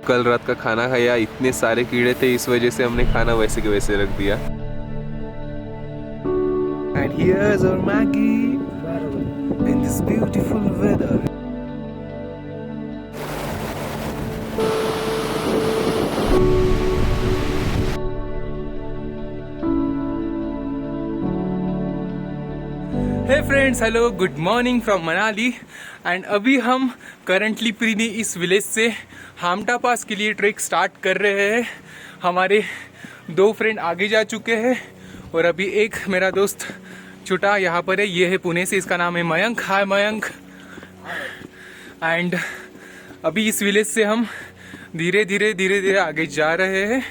कल रात का खाना खाया, इतने सारे कीड़े थे, इस वजह से हमने खाना वैसे के वैसे रख दिया। And here's our Maggie in this beautiful weather. Hey friends, hello, good morning from Manali. And अभी हम करंटली प्रीनी इस विलेज से हामटा पास के लिए ट्रेक स्टार्ट कर रहे हैं। हमारे दो फ्रेंड आगे जा चुके हैं और अभी एक मेरा दोस्त छोटा यहाँ पर है। ये है पुणे से, इसका नाम है मयंक। हाय मयंक। एंड अभी इस विलेज से हम धीरे धीरे आगे जा रहे हैं।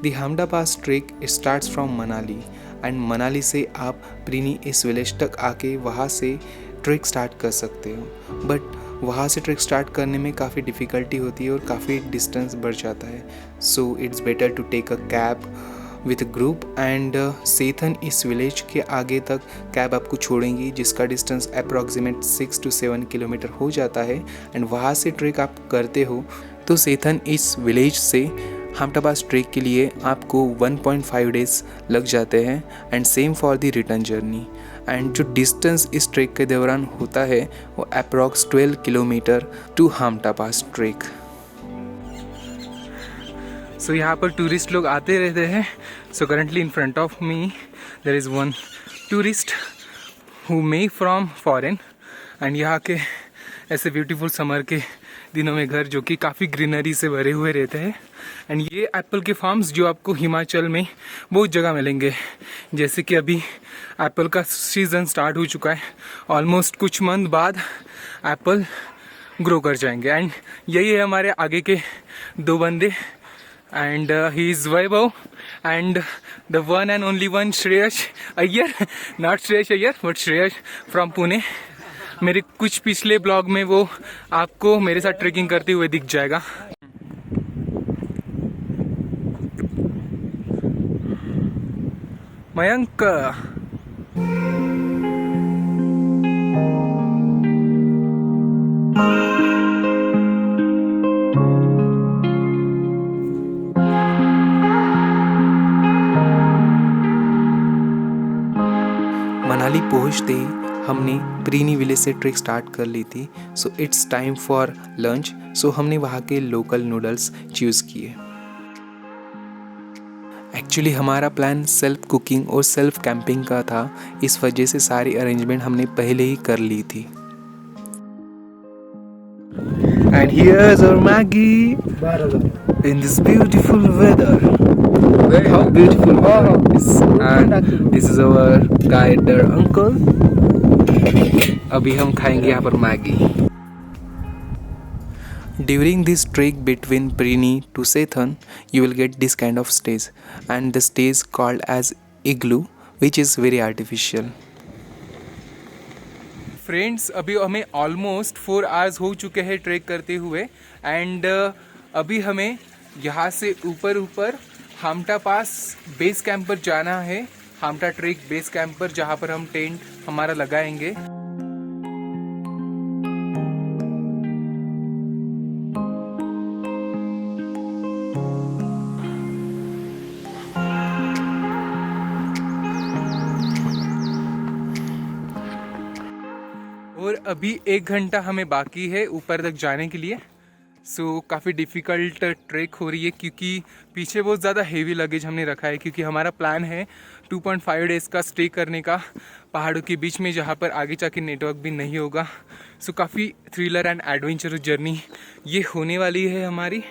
The Hamta pass trek starts from Manali and Manali से आप प्रीनी इस विलेज तक आके वहाँ से ट्रैक स्टार्ट कर सकते हो। बट वहाँ से ट्रैक स्टार्ट करने में काफ़ी डिफ़िकल्टी होती है और काफ़ी डिस्टेंस बढ़ जाता है। So it's better to take a cab with group. And Sethan इस विलेज के आगे तक कैब आपको छोड़ेंगी, जिसका डिस्टेंस अप्रॉक्सीमेट 6 to 7 किलोमीटर हो जाता है। एंड वहाँ से ट्रैक आप करते हो तो सेथन इस विलेज से हामटा पास ट्रैक के लिए आपको 1.5 डेज लग जाते हैं। And same for the return journey. And जो डिस्टेंस इस ट्रैक के दौरान होता है वो approx 12 kilometre to Hamta pass track. So यहाँ पर टूरिस्ट लोग आते रहते हैं। So currently in front of me there is one tourist who may from foreign. And यहाँ के ऐसे ब्यूटीफुल समर के दिनों में घर जो कि काफ़ी ग्रीनरी से भरे हुए रहते हैं। एंड ये एप्पल के फार्म्स जो आपको हिमाचल में बहुत जगह मिलेंगे। जैसे कि अभी एप्पल का सीज़न स्टार्ट हो चुका है, ऑलमोस्ट कुछ मंथ बाद एप्पल ग्रो कर जाएंगे। एंड यही है हमारे आगे के दो बंदे। And he is Vaibhav and the one and only one Shreyas Iyer. Not Shreyas Iyer but Shreyas from Pune. मेरे कुछ पिछले ब्लॉग में वो आपको मेरे साथ ट्रेकिंग करते हुए दिख जाएगा। मयंक, मनाली पहुंचते ही हमने प्रीनी विलेज से ट्रैक स्टार्ट कर ली थी। So it's time for lunch. So हमने वहाँ के लोकल नूडल्स चूज़ किए। एक्चुअली हमारा प्लान सेल्फ कुकिंग और सेल्फ कैंपिंग का था, इस वजह से सारी अरेंजमेंट हमने पहले ही कर ली थी। And here's our Maggi in this beautiful weather. How beautiful it is. And this is our guide uncle. अभी हम खाएंगे यहाँ पर Maggi. During this trek between Prini to Sethan, you will get this kind of stays, and the stays called as igloo, which is very artificial. Friends, अभी हमें almost 4 hours हो चुके हैं ट्रैक करते हुए। एंड अभी हमें यहाँ से ऊपर हामटा पास बेस कैंप पर जाना है। हामटा ट्रेक बेस कैंप पर, जहाँ पर हम टेंट हमारा लगाएंगे। और अभी 1 घंटा हमें बाकी है ऊपर तक जाने के लिए। सो काफ़ी डिफ़िकल्ट ट्रैक हो रही है क्योंकि पीछे बहुत ज़्यादा हेवी लगेज हमने रखा है, क्योंकि हमारा प्लान है 2.5 डेज़ का स्टे करने का पहाड़ों के बीच में, जहाँ पर आगे जाके नेटवर्क भी नहीं होगा। सो काफ़ी थ्रिलर एंड एडवेंचरस जर्नी ये होने वाली है हमारी।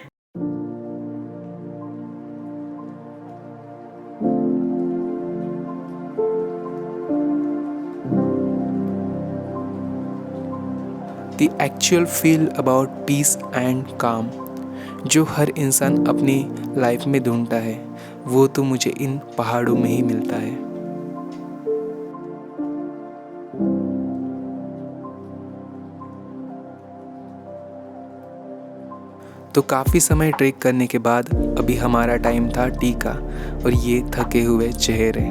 The actual feel about peace and calm जो हर इंसान अपनी लाइफ में ढूंढता है, वो तो मुझे इन पहाड़ों में ही मिलता है। तो काफ़ी समय ट्रेक करने के बाद अभी हमारा टाइम था टी का, और ये थके हुए चेहरे।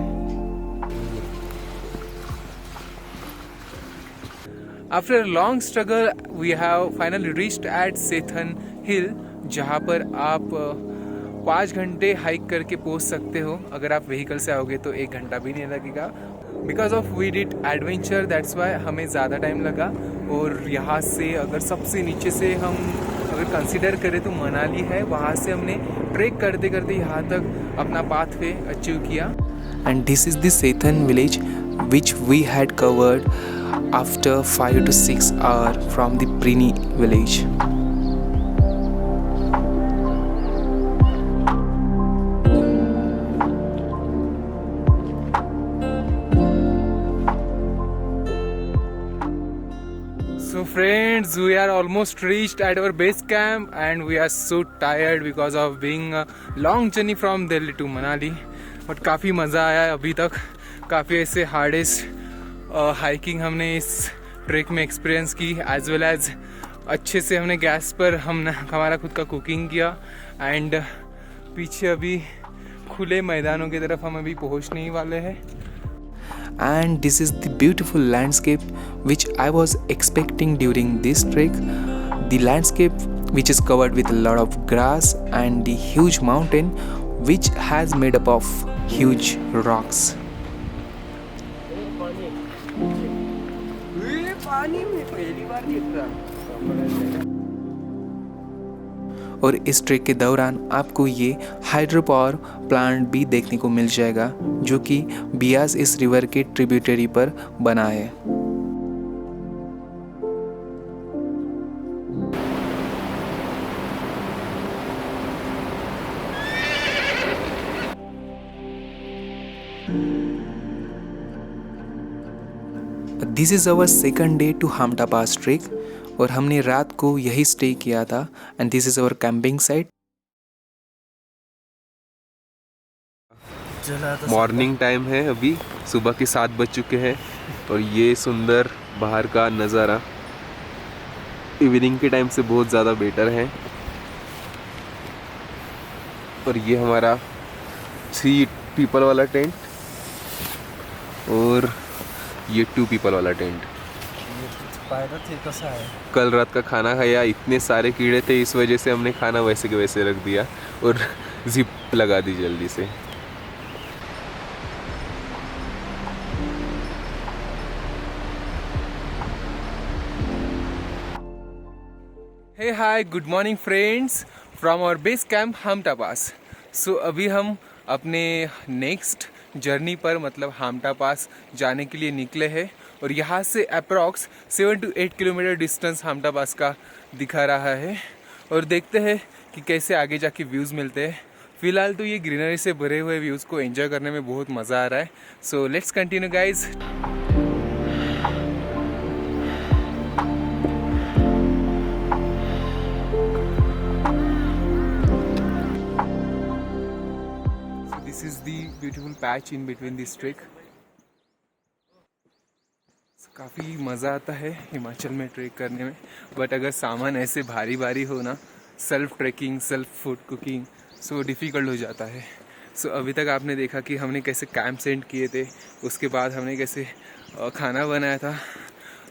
After a long struggle, we have finally reached at Sethan Hill, जहाँ पर आप 5 घंटे हाइक करके पहुँच सकते हो। अगर आप व्हीकल से आओगे तो 1 घंटा भी नहीं लगेगा। Because of we did adventure, that's why हमें ज़्यादा टाइम लगा। और यहाँ से अगर सबसे नीचे से हम अगर कंसिडर करें तो मनाली है, वहाँ से हमने ट्रेक करते करते यहाँ तक अपना पाथ वे अचीव किया। And this is the Sethan village which we had covered after 5 to 6 hours from the Prini village. So friends, we are almost reached at our base camp and we are so tired because of being a long journey from Delhi to Manali. But काफ़ी मज़ा आया अभी तक। काफ़ी ऐसे hardest hiking हमने इस track में एक्सपीरियंस की, एज वेल एज अच्छे से हमने गैस पर हमने हमारा खुद का कुकिंग किया। एंड पीछे अभी खुले मैदानों की तरफ हम अभी पहुंचने ही वाले हैं। And this is the beautiful landscape which I was expecting during this trek. The landscape which is covered with a lot of grass and the huge mountain which has made up of huge rocks. और इस track के दौरान आपको ये hydro power plant भी देखने को मिल जाएगा, जो कि बियास इस रिवर के ट्रिब्यूटरी पर बना है। This is our second day to Hamta pass trek और हमने रात को यही स्टे किया था। And this is our camping site. Morning time है, अभी सुबह के 7 बज चुके हैं और ये सुंदर बाहर का नज़ारा इवनिंग के टाइम से बहुत ज़्यादा बेटर है। और ये हमारा 3 पीपल वाला टेंट और ये 2 पीपल वाला टेंट। कल रात का खाना खाया, इतने सारे कीड़े थे, इस वजह से हमने खाना वैसे के वैसे रख दिया और जिप लगा दी जल्दी से। Hey hi, good morning friends from our base camp Hamta pass. So अभी हम अपने नेक्स्ट जर्नी पर मतलब हाम्टा पास जाने के लिए निकले हैं और यहाँ से अप्रॉक्स 7 to 8 किलोमीटर डिस्टेंस हाम्टा पास का दिखा रहा है। और देखते हैं कि कैसे आगे जाके व्यूज़ मिलते हैं। फ़िलहाल तो ये ग्रीनरी से भरे हुए व्यूज़ को एंजॉय करने में बहुत मज़ा आ रहा है। So let's continue guys. This is the beautiful patch in between this trek. काफ़ी मज़ा आता है हिमाचल में ट्रेक करने में, बट अगर सामान ऐसे भारी भारी हो ना, self trekking, self food cooking, so difficult हो जाता है। सो अभी तक आपने देखा कि हमने कैसे कैंप सेट किए थे, उसके बाद हमने कैसे खाना बनाया था।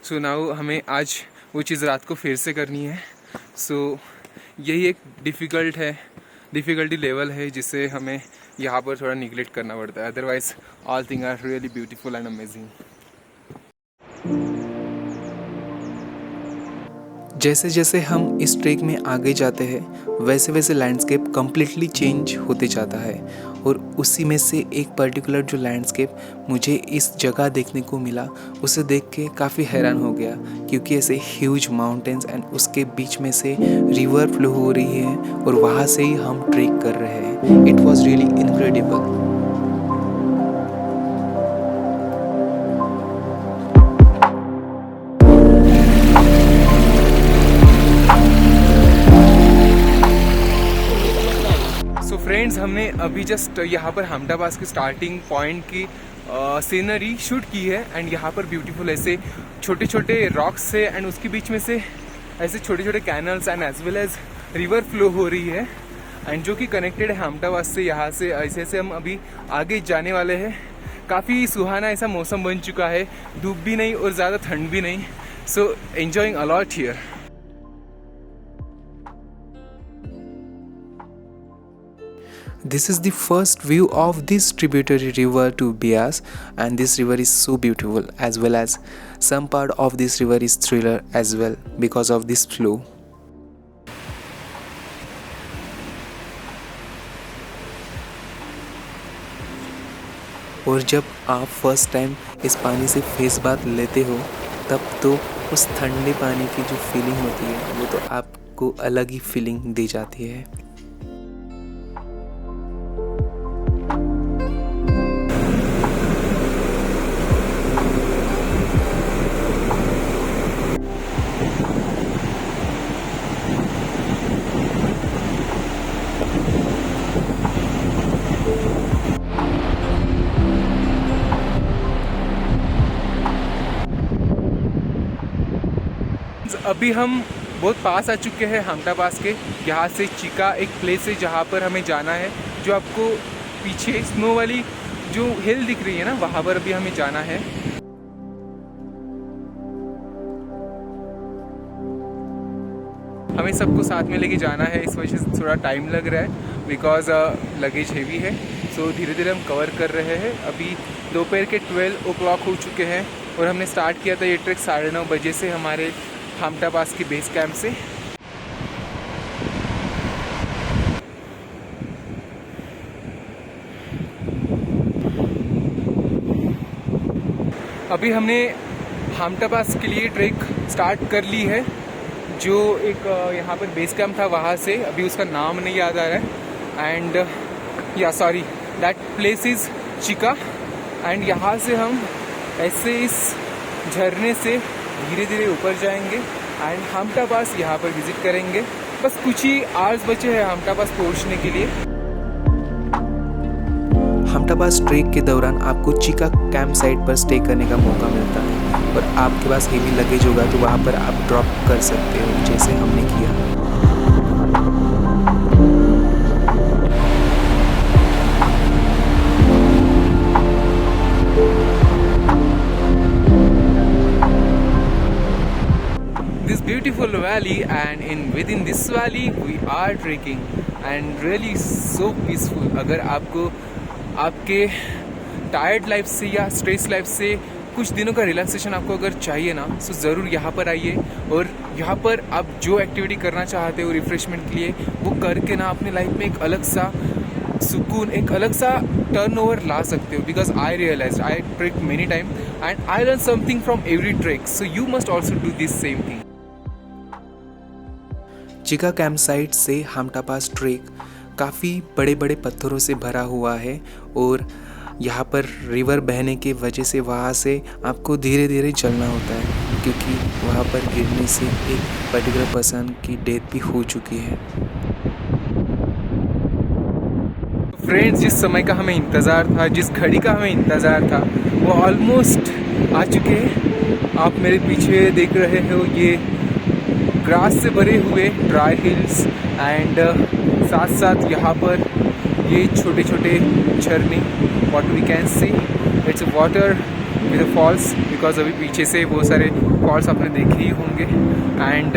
सो नाउ हमें आज वो चीज़ रात को फिर से करनी है। सो यही एक डिफ़िकल्टी लेवल है जिसे हमें यहाँ पर थोड़ा निगलेक्ट करना पड़ता है। Otherwise all thing are really beautiful and amazing. जैसे जैसे हम इस ट्रेक में आगे जाते हैं वैसे वैसे लैंडस्केप कम्प्लीटली चेंज होते जाता है। और उसी में से एक पर्टिकुलर जो लैंडस्केप मुझे इस जगह देखने को मिला, उसे देख के काफ़ी हैरान हो गया, क्योंकि ऐसे ह्यूज माउंटेन्स एंड उसके बीच में से रिवर फ्लो हो रही है और वहाँ से ही हम ट्रेक कर रहे हैं। It was really incredible. Friends, हमने अभी जस्ट यहाँ पर हाम्टा पास के स्टार्टिंग पॉइंट की सीनरी शूट की है। एंड यहाँ पर ब्यूटीफुल ऐसे छोटे छोटे रॉक्स से एंड उसके बीच में से ऐसे छोटे छोटे canals and as well as river flow हो रही है एंड जो कि कनेक्टेड है हाम्टा पास से। यहाँ से ऐसे ऐसे हम अभी आगे जाने वाले हैं। काफ़ी सुहाना ऐसा मौसम बन चुका है, धूप भी नहीं और ज़्यादा ठंड भी नहीं। So enjoying a lot here. This is the first view of this tributary river to Beas, and this river is so beautiful, as well as some part of this river is thriller as well because of this flow. और जब आप first time इस पानी से face bath लेते हो तब तो उस ठंडे पानी की जो फीलिंग होती है वो तो आपको अलग ही फीलिंग दे जाती है। अभी हम बहुत पास आ चुके हैं हाम्टा पास के। यहाँ से चिका एक प्लेस है जहाँ पर हमें जाना है, जो आपको पीछे स्नो वाली जो हिल दिख रही है ना, वहाँ पर अभी हमें जाना है। हमें सबको साथ में लेके जाना है, इस वजह से थोड़ा टाइम लग रहा है बिकॉज लगेज हेवी है। सो धीरे धीरे हम कवर कर रहे हैं। अभी दोपहर के 12 o'clock हो चुके हैं और हमने स्टार्ट किया था ये ट्रैक 9:30 बजे से हमारे हाम्टा पास की बेस कैंप से। अभी हमने हाम्टा पास के लिए ट्रैक स्टार्ट कर ली है, जो एक यहाँ पर बेस कैंप था वहाँ से। अभी उसका नाम नहीं याद आ रहा है एंड या sorry that place is Chika. And यहाँ से हम ऐसे इस झरने से धीरे धीरे ऊपर जाएंगे एंड हाम्टा पास यहाँ पर विजिट करेंगे। बस कुछ ही आवर्स बचे हैं हाम्टा पास पहुँचने के लिए। हाम्टा पास ट्रेक के दौरान आपको चिका कैंप साइट पर स्टे करने का मौका मिलता है और आपके पास हेवी लगेज होगा तो वहाँ पर आप ड्रॉप कर सकते हो, जैसे हमने किया। This beautiful valley, and within this valley we are trekking and really so peaceful। अगर आपको आपके टायर्ड लाइफ से या स्ट्रेस लाइफ से कुछ दिनों का रिलैक्सेशन आपको अगर चाहिए ना, तो ज़रूर यहाँ पर आइए और यहाँ पर आप जो एक्टिविटी करना चाहते हो रिफ्रेशमेंट के लिए वो करके ना अपने लाइफ में एक अलग सा सुकून, एक अलग सा टर्नओवर ला सकते हो। Because I realise I trek many time and I learn something from every trek, so you must also do this same thing. Chika camp site से हाम्टा पास ट्रेक काफ़ी बड़े बड़े पत्थरों से भरा हुआ है और यहाँ पर रिवर बहने की वजह से वहाँ से आपको धीरे धीरे चलना होता है, क्योंकि वहाँ पर गिरने से एक पर्टिकुलर पर्सन की डेथ भी हो चुकी है। फ्रेंड्स, जिस समय का हमें इंतज़ार था, जिस घड़ी का हमें इंतज़ार था, वो ऑलमोस्ट आ चुके हैं। आप मेरे पीछे देख रहे हो ये ग्रास से भरे हुए ड्राई हिल्स एंड साथ साथ यहाँ पर ये छोटे छोटे झरने, what we can see its water with falls, because अभी पीछे से बहुत सारे फॉल्स आपने देखे ही होंगे। एंड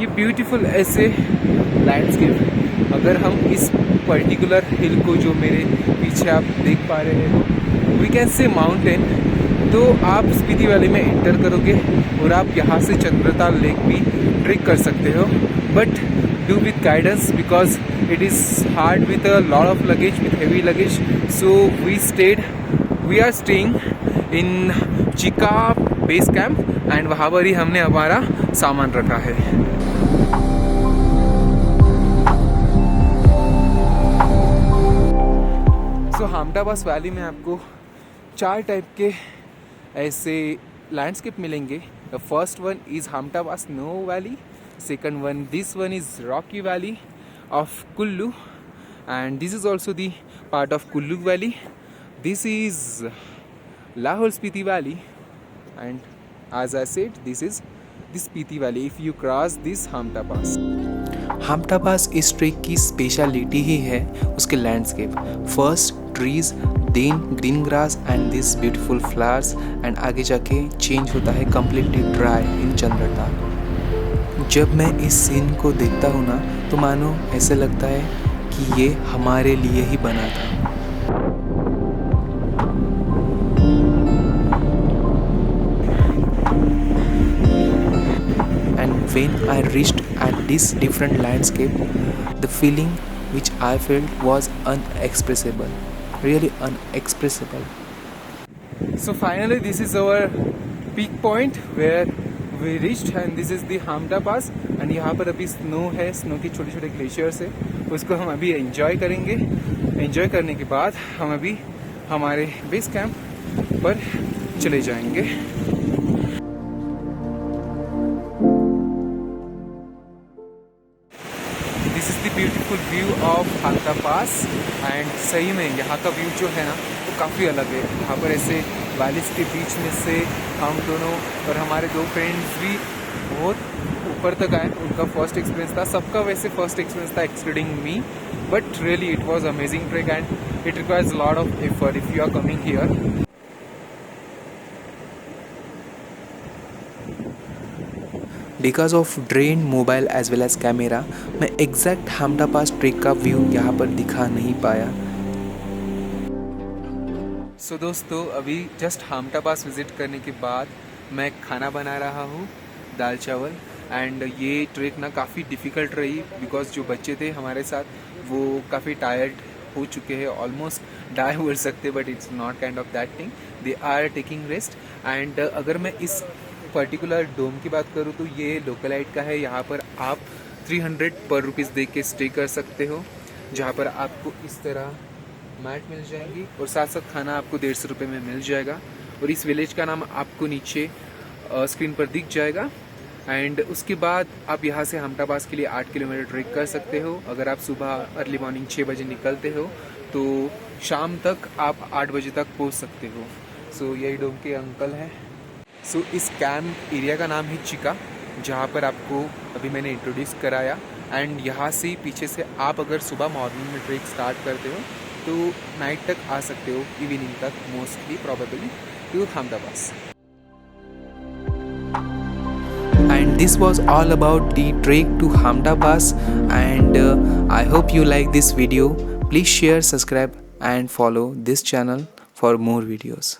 ये ब्यूटीफुल ऐसे लैंडस्केप। अगर हम इस पर्टिकुलर हिल को जो मेरे पीछे आप देख पा रहे हो, वी कैन से माउंटेन, तो आप स्पीति वैली में एंटर करोगे और आप यहाँ से चंद्रताल लेक भी ट्रेक कर सकते हो, but do with guidance because it is hard with a lot of luggage, with heavy luggage. So we are staying in Chika base camp and वहाँ पर ही हमने हमारा सामान रखा है। So हाम्टा पास वैली में आपको 4 टाइप के ऐसे लैंडस्केप मिलेंगे। The first one is Hamta pass snow valley, second one this one is Rocky Valley of Kullu, and this is also the part of Kullu Valley. This is Lahore Spiti Valley, and as I said, this is the Spiti Valley if you cross this Hamta Pass. Hamta Pass इस trek की speciality ही है उसके landscape. First trees, then green grass and this beautiful flowers, and आगे जाके change होता है completely dry इन चंद्रताल। जब मैं इस सीन को देखता हूँ ना, तो मानो ऐसे लगता है कि ये हमारे लिए ही बना था। And when I reached at this different landscape, the feeling which I felt was unexpressible, really unexpressible. So finally this is our peak point where we reached and this is the Hamta pass and यहाँ पर अभी snow है, snow की छोटे छोटे glaciers है, उसको हम अभी एंजॉय करेंगे। एंजॉय करने के बाद हम अभी हमारे बेस कैंप पर चले जाएंगे। This is the beautiful view of Hamta pass and सही में यहाँ का व्यू जो है ना वो काफ़ी अलग है। यहाँ पर ऐसे वैलीज के बीच में से हम दोनों और हमारे दो फ्रेंड्स भी बहुत ऊपर तक आए। उनका फर्स्ट एक्सपीरियंस था, सबका वैसे फर्स्ट एक्सपीरियंस था excluding me, but really it was amazing trek and it requires lot of effort if you are coming here. Because of drained mobile as well as camera, मैं exact Hamta पास trek का view यहाँ पर दिखा नहीं पाया। सो दोस्तों अभी जस्ट हामटा पास visit करने के बाद मैं खाना बना रहा हूँ, दाल चावल। एंड ये ट्रेक ना काफ़ी डिफ़िकल्ट रही बिकॉज जो बच्चे थे हमारे साथ वो काफ़ी टायर्ड हो चुके हैं, ऑलमोस्ट डाई बोल सकते, but it's not kind of that thing, they are taking rest. And अगर मैं इस पर्टिकुलर डोम की बात करूँ तो ये लोकलाइट का है। यहाँ पर आप 300 पर रुपीज़ दे के स्टे कर सकते हो, जहाँ पर आपको इस तरह मैट मिल जाएंगी और साथ साथ खाना आपको 150 रुपये में मिल जाएगा। और इस विलेज का नाम आपको नीचे स्क्रीन पर दिख जाएगा। एंड उसके बाद आप यहाँ से हामटा पास के लिए 8 किलोमीटर ट्रेक कर सकते हो। अगर आप सुबह अर्ली मॉर्निंग 6 बजे निकलते हो तो शाम तक आप 8 बजे तक पहुँच सकते हो। सो यही डोम के अंकल हैं। सो इस कैंप एरिया का नाम है चिका, जहाँ पर आपको अभी मैंने इंट्रोड्यूस कराया। एंड यहाँ से पीछे से आप अगर सुबह मॉर्निंग में ट्रेक स्टार्ट करते हो तो नाइट तक आ सकते हो, इवनिंग तक mostly probably to Hamta pass. And this was all about the trek to Hamta Pass, and I hope you like this video. Please share, subscribe and follow this channel for more videos.